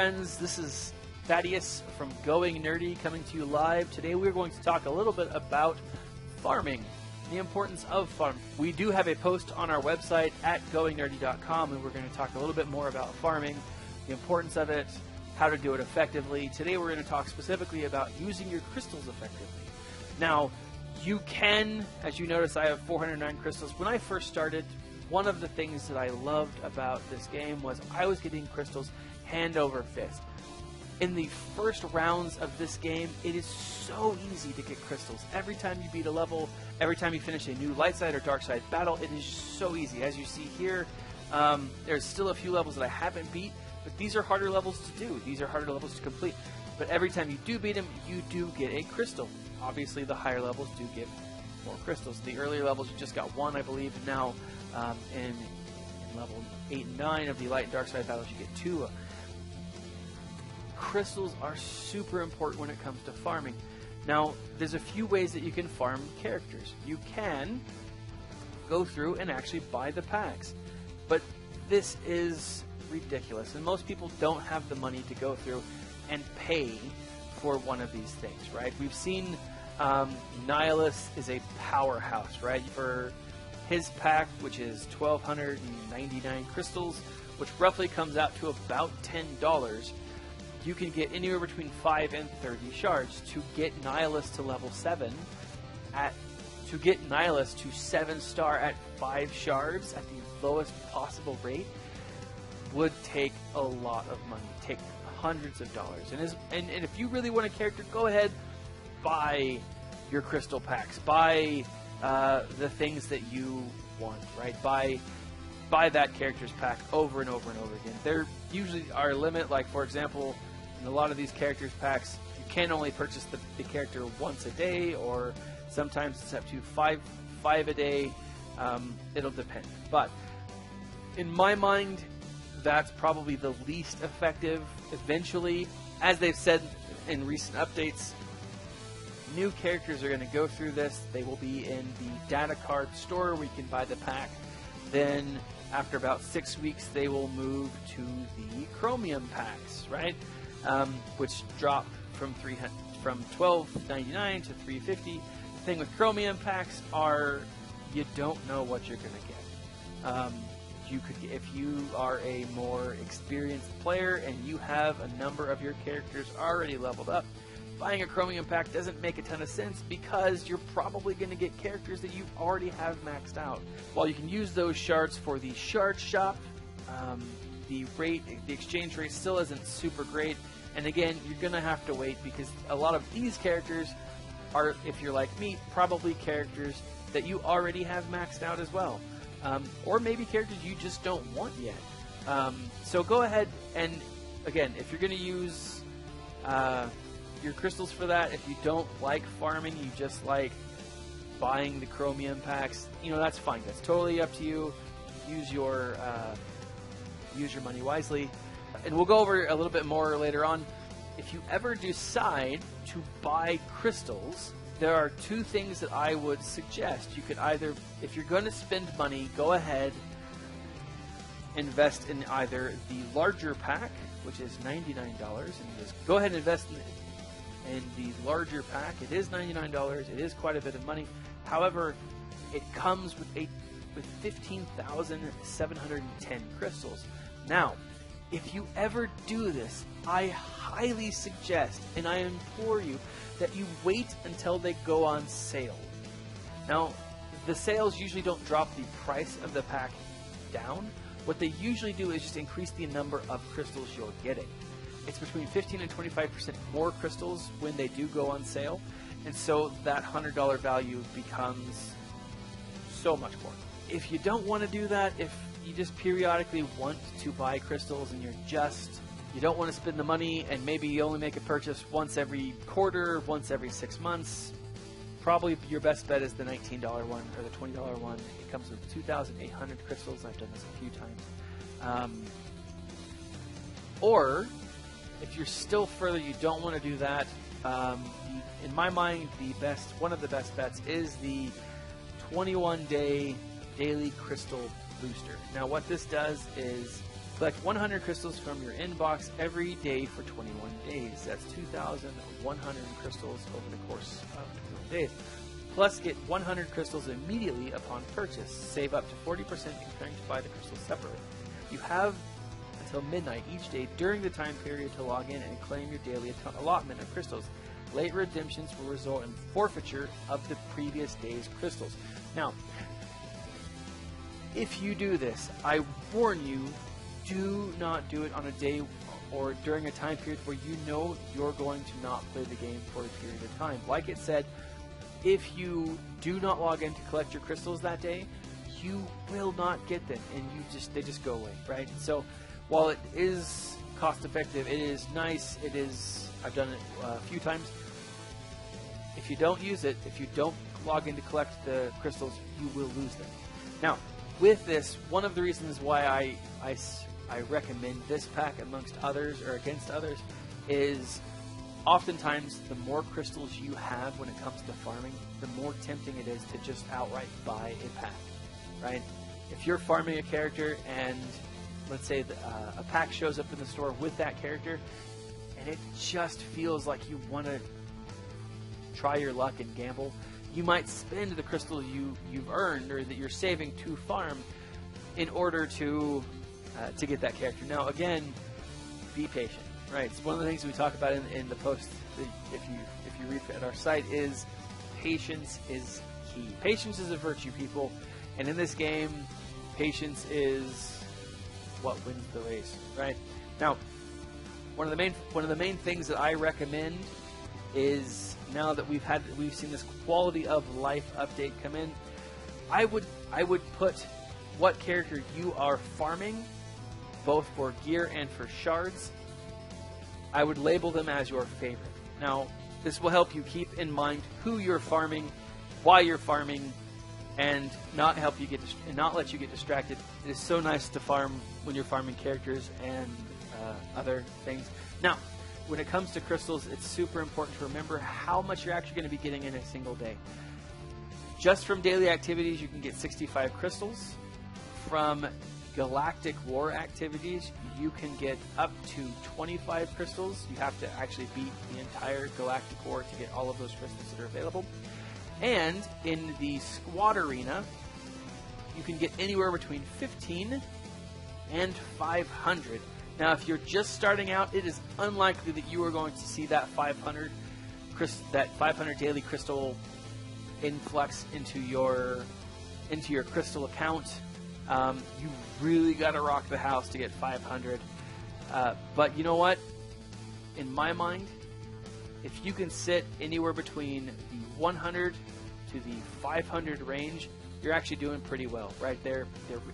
friends, this is Thaddeus from Going Nerdy coming to you live. Today we're going to talk a little bit about farming, the importance of farming. We do have a post on our website at goingnerdy.com, and we're going to talk a little bit more about farming, the importance of it, how to do it effectively. Today we're going to talk specifically about using your crystals effectively. Now, you can, as you notice, I have 409 crystals. When I first started, one of the things that I loved about this game was I was getting crystals hand over fist. In the first rounds of this game, it is so easy to get crystals. Every time you beat a level, every time you finish a new light side or dark side battle, it is so easy. As you see here, there's still a few levels that I haven't beat, but these are harder levels to do. These are harder levels to complete. But every time you do beat them, you do get a crystal. Obviously, the higher levels do give more crystals. The earlier levels, you just got one, I believe. And now, in level 8 and 9 of the light and dark side battles, you get 2. Crystals are super important when it comes to farming. Now, there's a few ways that you can farm characters. You can go through and actually buy the packs, but this is ridiculous, and most people don't have the money to go through and pay for one of these things, right? We've seen Nihilus is a powerhouse, right? For his pack, which is 1,299 crystals, which roughly comes out to about $10, you can get anywhere between 5 and 30 shards. To get Nihilus to level 7, to get Nihilus to 7-star at 5 shards at the lowest possible rate would take a lot of money, take hundreds of dollars. And if you really want a character, go ahead, buy your crystal packs, buy the things that you want, right? Buy that character's pack over and over and over again. There usually are a limit, like for example, in a lot of these characters packs, you can only purchase the character once a day, or sometimes it's up to five a day. It'll depend. But in my mind, that's probably the least effective. Eventually, as they've said in recent updates, new characters are going to go through this. They will be in the data card store where you can buy the pack. Then after about 6 weeks, they will move to the chromium packs, right? Which drop from $12.99 to $3.50. The thing with chromium packs are you don't know what you're going to get. You could, if you are a more experienced player and you have a number of your characters already leveled up, buying a chromium pack doesn't make a ton of sense because you're probably going to get characters that you already have maxed out. While you can use those shards for the shard shop, the exchange rate still isn't super great. And again, you're going to have to wait because a lot of these characters are, if you're like me, probably characters that you already have maxed out as well. Or maybe characters you just don't want yet. So go ahead and, again, if you're going to use your crystals for that, if you don't like farming, you just like buying the chromium packs, that's fine. That's totally up to you. Use your money wisely. And we'll go over a little bit more later on. If you ever decide to buy crystals, there are 2 things that I would suggest. You could either, if you're going to spend money, go ahead, invest in either the larger pack, which is $99, and just go ahead and invest in the larger pack. It is $99. It is quite a bit of money. However, it comes with 15,710 crystals. Now, if you ever do this, I highly suggest, and I implore you, that you wait until they go on sale. Now, the sales usually don't drop the price of the pack down. What they usually do is just increase the number of crystals you're getting. It's between 15 and 25% more crystals when they do go on sale, and so that $100 value becomes so much more. If you don't want to do that, if you just periodically want to buy crystals and you don't want to spend the money, and maybe you only make a purchase once every quarter, once every 6 months, probably your best bet is the $19 one or the $20 one. It comes with 2,800 crystals. I've done this a few times. Or if you're still further, you don't want to do that. In my mind, one of the best bets is the 21-day daily crystal booster. Now, what this does is Collect 100 crystals from your inbox every day for 21 days. That's 2,100 crystals over the course of 21 days. Plus, get 100 crystals immediately upon purchase. Save up to 40% comparing to buy the crystals separately. You have until midnight each day during the time period to log in and claim your daily allotment of crystals. Late redemptions will result in forfeiture of the previous day's crystals. Now, if you do this, I warn you, do not do it on a day or during a time period where you know you're going to not play the game for a period of time. Like it said, if you do not log in to collect your crystals that day, you will not get them, and they just go away, right? So while it is cost effective, it is nice, I've done it a few times. If you don't use it, if you don't log in to collect the crystals, you will lose them. Now, with this, one of the reasons why I recommend this pack amongst others or against others is oftentimes the more crystals you have when it comes to farming, the more tempting it is to just outright buy a pack, right? If you're farming a character and let's say a pack shows up in the store with that character and it just feels like you want to try your luck and gamble, you might spend the crystal you've earned or that you're saving to farm in order to get that character. Now, again, be patient, right? It's one of the things we talk about in the post. If you read at our site, is patience is key. Patience is a virtue, people, and in this game, patience is what wins the race, right? Now, one of the main things that I recommend is, now that we've seen this quality of life update come in, I would put what character you are farming, both for gear and for shards. I would label them as your favorite. Now, this will help you keep in mind who you're farming, why you're farming, and not let you get distracted. It is so nice to farm when you're farming characters and other things. Now, when it comes to crystals, it's super important to remember how much you're actually going to be getting in a single day. Just from daily activities, you can get 65 crystals. From galactic war activities, you can get up to 25 crystals. You have to actually beat the entire galactic war to get all of those crystals that are available. And in the squad arena, you can get anywhere between 15 and 500. Now, if you're just starting out, it is unlikely that you are going to see that 500 daily crystal influx into your crystal account. You really got to rock the house to get 500. But you know what? In my mind, if you can sit anywhere between the 100 to the 500 range, you're actually doing pretty well, right there.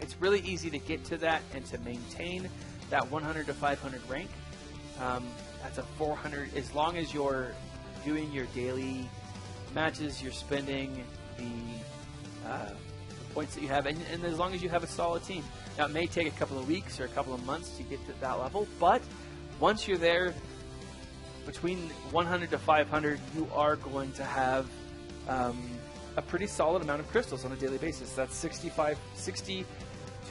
It's really easy to get to that and to maintain that 100 to 500 rank. That's a 400, as long as you're doing your daily matches, you're spending the points that you have, and as long as you have a solid team. Now, it may take a couple of weeks or a couple of months to get to that level, but once you're there, between 100 to 500, you are going to have a pretty solid amount of crystals on a daily basis. That's 60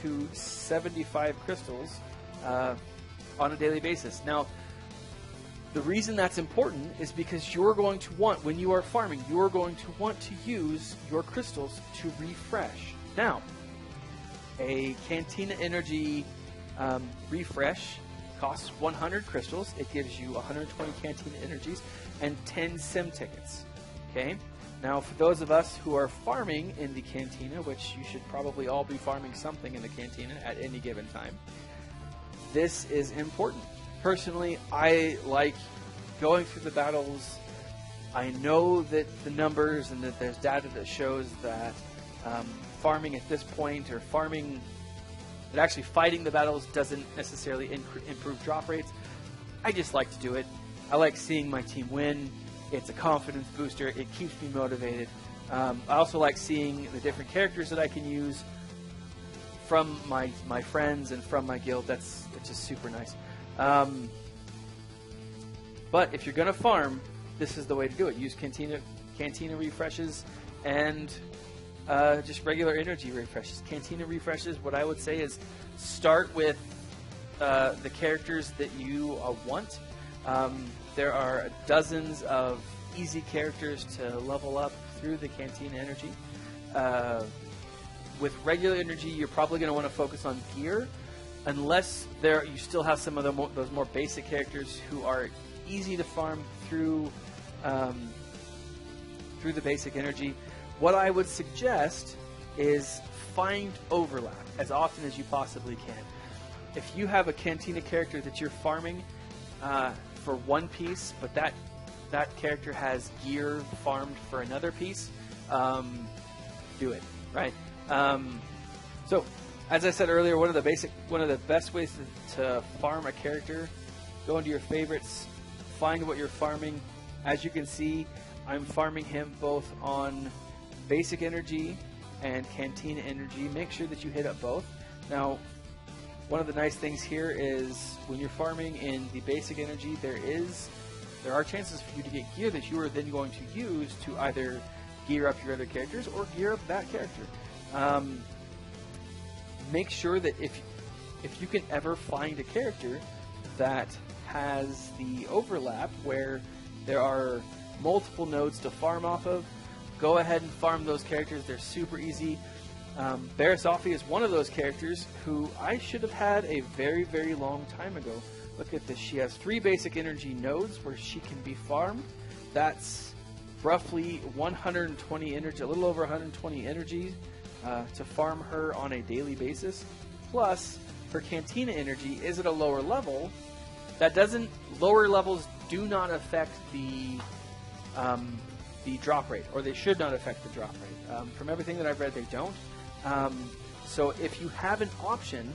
to 75 crystals on a daily basis. Now, the reason that's important is because you're going to want, when you are farming, you're going to want to use your crystals to refresh. Now, a Cantina Energy refresh costs 100 crystals. It gives you 120 Cantina Energies and 10 sim tickets. Okay? Now, for those of us who are farming in the Cantina, which you should probably all be farming something in the Cantina at any given time, this is important. Personally, I like going through the battles. I know that the numbers and that there's data that shows that farming at this point, or farming, that actually fighting the battles doesn't necessarily improve drop rates. I just like to do it. I like seeing my team win. It's a confidence booster. It keeps me motivated. I also like seeing the different characters that I can use from my friends and from my guild. It's just super nice. But if you're going to farm, this is the way to do it. Use Cantina refreshes and just regular energy refreshes. Cantina refreshes, what I would say is start with the characters that you want. There are dozens of easy characters to level up through the Cantina Energy. With regular energy, you're probably going to want to focus on gear, unless you still have some of those more basic characters who are easy to farm through the basic energy. What I would suggest is find overlap as often as you possibly can. If you have a Cantina character that you're farming for one piece, but that character has gear farmed for another piece, do it, right? So, as I said earlier, one of the best ways to farm a character, go into your favorites, find what you're farming. As you can see, I'm farming him both on basic energy and Cantina energy. Make sure that you hit up both. Now, one of the nice things here is when you're farming in the basic energy, there are chances for you to get gear that you are then going to use to either gear up your other characters or gear up that character. Make sure that if you can ever find a character that has the overlap where there are multiple nodes to farm off of, go ahead and farm those characters. They're super easy. Barasafi is one of those characters who I should have had a very, very long time ago. Look at this. She has 3 basic energy nodes where she can be farmed. That's roughly 120 energy, a little over 120 energy to farm her on a daily basis. Plus, her Cantina energy is at a lower level. Lower levels do not affect the drop rate, or they should not affect the drop rate. From everything that I've read, they don't. So if you have an option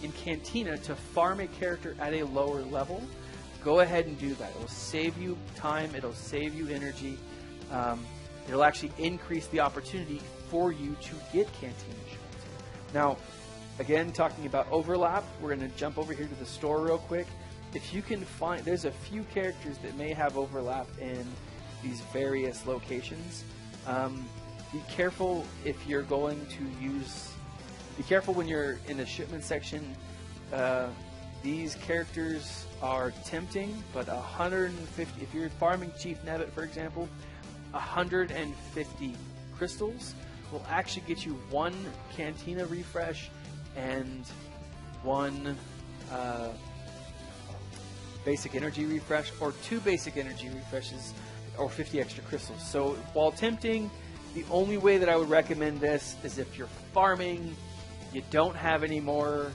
in Cantina to farm a character at a lower level, go ahead and do that. It'll save you time, it'll save you energy, it'll actually increase the opportunity for you to get Cantina shards. Now, again, talking about overlap, we're going to jump over here to the store real quick. If you can find, there's a few characters that may have overlap in these various locations. Be careful if you're going to use, be careful when you're in the shipment section. These characters are tempting, but 150, if you're farming Chief Nebbit, for example, 150 crystals will actually get you 1 Cantina refresh and 1 basic energy refresh, or 2 basic energy refreshes, or 50 extra crystals. So while tempting, the only way that I would recommend this is if you're farming, you don't have any more,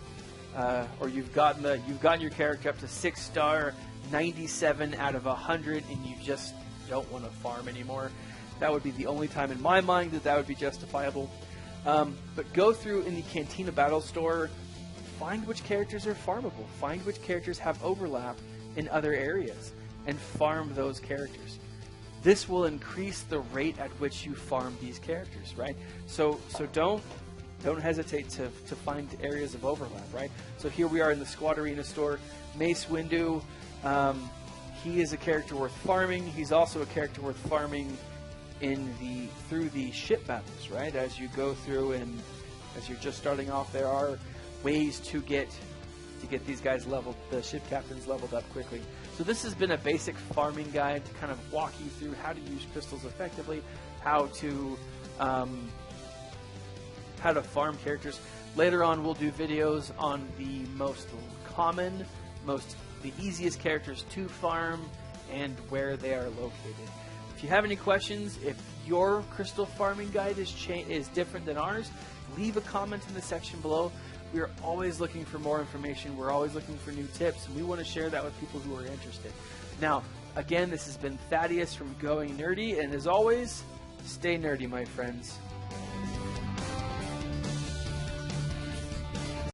or you've gotten your character up to 6-star, 97 out of 100, and you just don't want to farm anymore. That would be the only time in my mind that would be justifiable. But go through in the Cantina Battle Store, find which characters are farmable, find which characters have overlap in other areas, and farm those characters. This will increase the rate at which you farm these characters, right? So don't hesitate to find areas of overlap, right? So here we are in the Squad Arena store. Mace Windu, he is a character worth farming. He's also a character worth farming through the ship battles, right? As you go through and as you're just starting off, there are ways to get these guys leveled, the ship captains leveled up quickly. So this has been a basic farming guide to kind of walk you through how to use crystals effectively, how to farm characters. Later on, we'll do videos on the most common, the easiest characters to farm and where they are located. If you have any questions, if your crystal farming guide is different than ours, leave a comment in the section below. We are always looking for more information. We're always looking for new tips, and we want to share that with people who are interested. Now, again, this has been Thaddeus from Going Nerdy, and as always, stay nerdy, my friends.